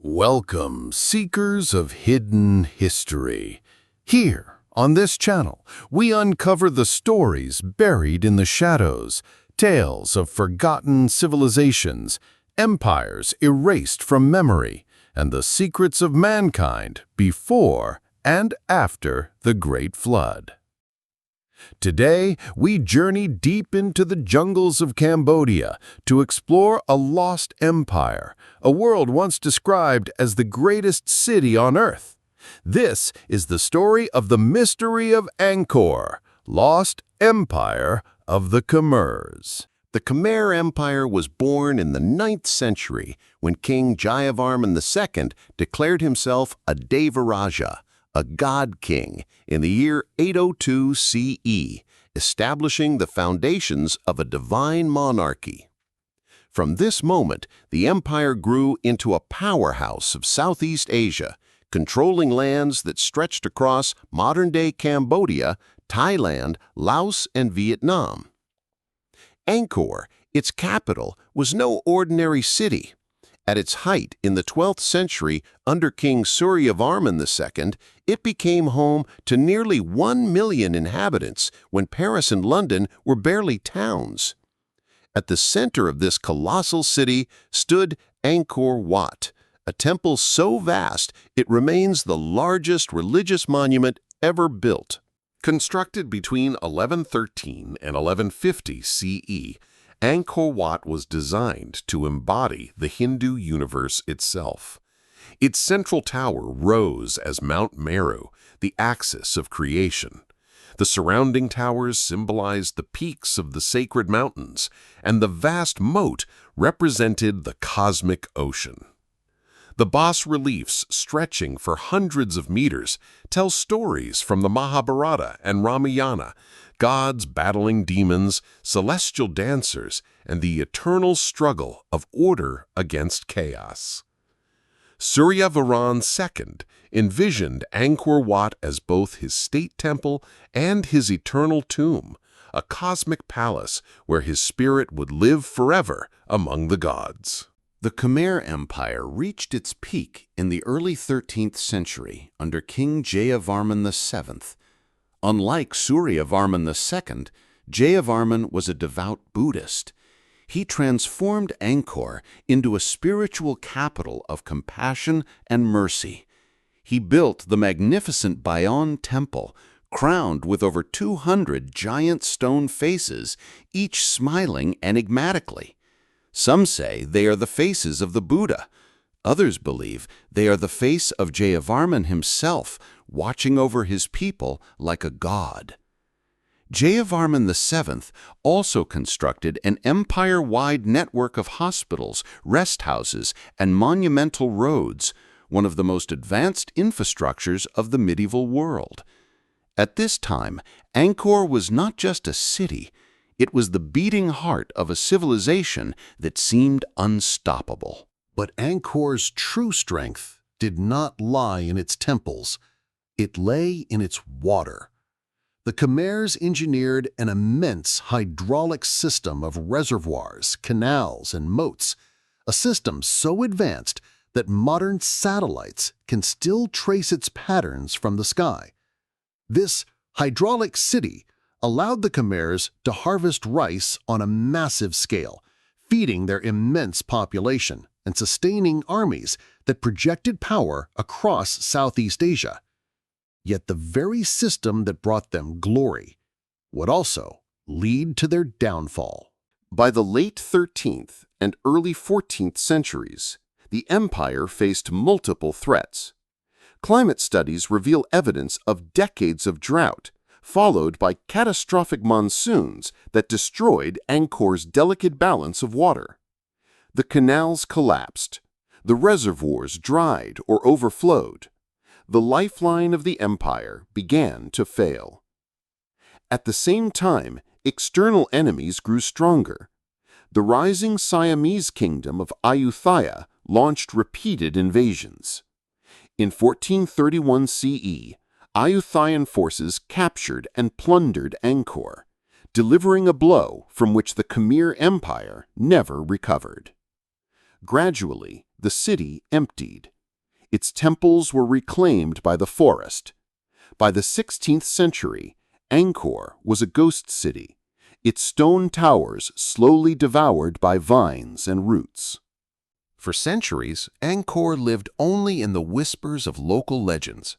Welcome, seekers of hidden history. Here, on this channel, we uncover the stories buried in the shadows, tales of forgotten civilizations, empires erased from memory, and the secrets of mankind before and after the Great Flood. Today, we journey deep into the jungles of Cambodia to explore a lost empire, a world once described as the greatest city on Earth. This is the story of the mystery of Angkor, lost empire of the Khmers. The Khmer Empire was born in the 9th century when King Jayavarman II declared himself a Devaraja, a god king, in the year 802 CE, establishing the foundations of a divine monarchy. From this moment, the empire grew into a powerhouse of Southeast Asia, controlling lands that stretched across modern-day Cambodia, Thailand, Laos, and Vietnam. Angkor, its capital, was no ordinary city. At its height in the 12th century under King Jayavarman II, it became home to nearly 1 million inhabitants when Paris and London were barely towns. At the center of this colossal city stood Angkor Wat, a temple so vast it remains the largest religious monument ever built. Constructed between 1113 and 1150 CE, Angkor Wat was designed to embody the Hindu universe itself. Its central tower rose as Mount Meru, the axis of creation. The surrounding towers symbolized the peaks of the sacred mountains, and the vast moat represented the cosmic ocean. The bas-reliefs, stretching for hundreds of meters, tell stories from the Mahabharata and Ramayana, gods battling demons, celestial dancers, and the eternal struggle of order against chaos. Jayavarman II envisioned Angkor Wat as both his state temple and his eternal tomb, a cosmic palace where his spirit would live forever among the gods. The Khmer Empire reached its peak in the early 13th century under King Jayavarman VII. Unlike Jayavarman II, Jayavarman was a devout Buddhist. He transformed Angkor into a spiritual capital of compassion and mercy. He built the magnificent Bayon Temple, crowned with over 200 giant stone faces, each smiling enigmatically. Some say they are the faces of the Buddha. Others believe they are the face of Jayavarman himself, watching over his people like a god. Jayavarman VII also constructed an empire-wide network of hospitals, rest houses, and monumental roads, one of the most advanced infrastructures of the medieval world. At this time, Angkor was not just a city, it was the beating heart of a civilization that seemed unstoppable. But Angkor's true strength did not lie in its temples. It lay in its water. The Khmers engineered an immense hydraulic system of reservoirs, canals, and moats, a system so advanced that modern satellites can still trace its patterns from the sky. This hydraulic city allowed the Khmers to harvest rice on a massive scale, feeding their immense population and sustaining armies that projected power across Southeast Asia. Yet the very system that brought them glory would also lead to their downfall. By the late 13th and early 14th centuries, the empire faced multiple threats. Climate studies reveal evidence of decades of drought, followed by catastrophic monsoons that destroyed Angkor's delicate balance of water. The canals collapsed, the reservoirs dried or overflowed. The lifeline of the empire began to fail. At the same time, external enemies grew stronger. The rising Siamese kingdom of Ayutthaya launched repeated invasions. In 1431 CE, Ayutthayan forces captured and plundered Angkor, delivering a blow from which the Khmer Empire never recovered. Gradually, the city emptied. Its temples were reclaimed by the forest. By the 16th century, Angkor was a ghost city, its stone towers slowly devoured by vines and roots. For centuries, Angkor lived only in the whispers of local legends.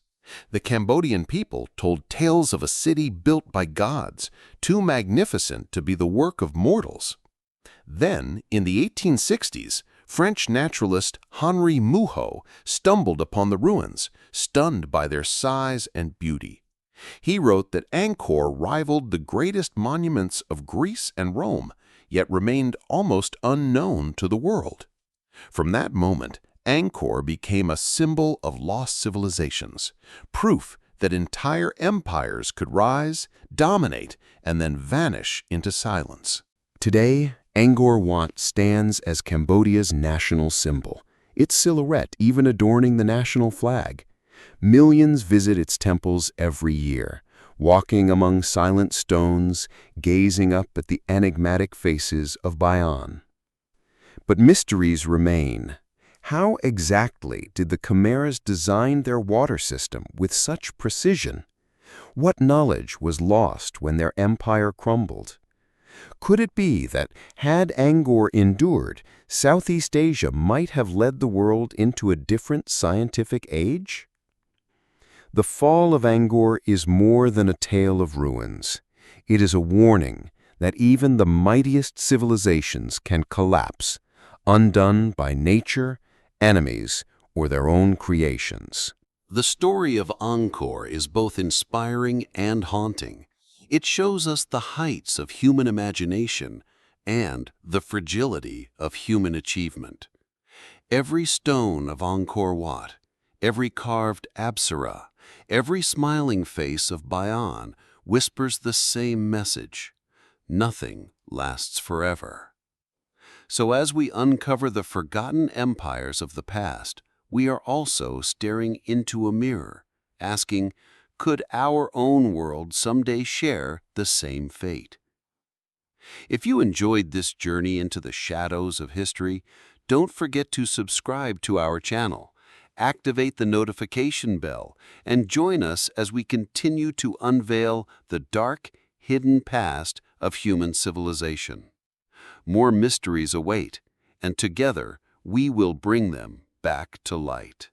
The Cambodian people told tales of a city built by gods, too magnificent to be the work of mortals. Then, in the 1860s, French naturalist Henri Mouhot stumbled upon the ruins, stunned by their size and beauty. He wrote that Angkor rivaled the greatest monuments of Greece and Rome, yet remained almost unknown to the world. From that moment, Angkor became a symbol of lost civilizations, proof that entire empires could rise, dominate, and then vanish into silence. Today, Angkor Wat stands as Cambodia's national symbol, its silhouette even adorning the national flag. Millions visit its temples every year, walking among silent stones, gazing up at the enigmatic faces of Bayan. But mysteries remain. How exactly did the Khmers design their water system with such precision? What knowledge was lost when their empire crumbled? Could it be that, had Angkor endured, Southeast Asia might have led the world into a different scientific age? The fall of Angkor is more than a tale of ruins. It is a warning that even the mightiest civilizations can collapse, undone by nature, enemies, or their own creations. The story of Angkor is both inspiring and haunting. It shows us the heights of human imagination and the fragility of human achievement. Every stone of Angkor Wat, every carved apsara, every smiling face of Bayan whispers the same message: nothing lasts forever. So as we uncover the forgotten empires of the past, we are also staring into a mirror, asking, could our own world someday share the same fate? If you enjoyed this journey into the shadows of history, don't forget to subscribe to our channel, activate the notification bell, and join us as we continue to unveil the dark, hidden past of human civilization. More mysteries await, and together we will bring them back to light.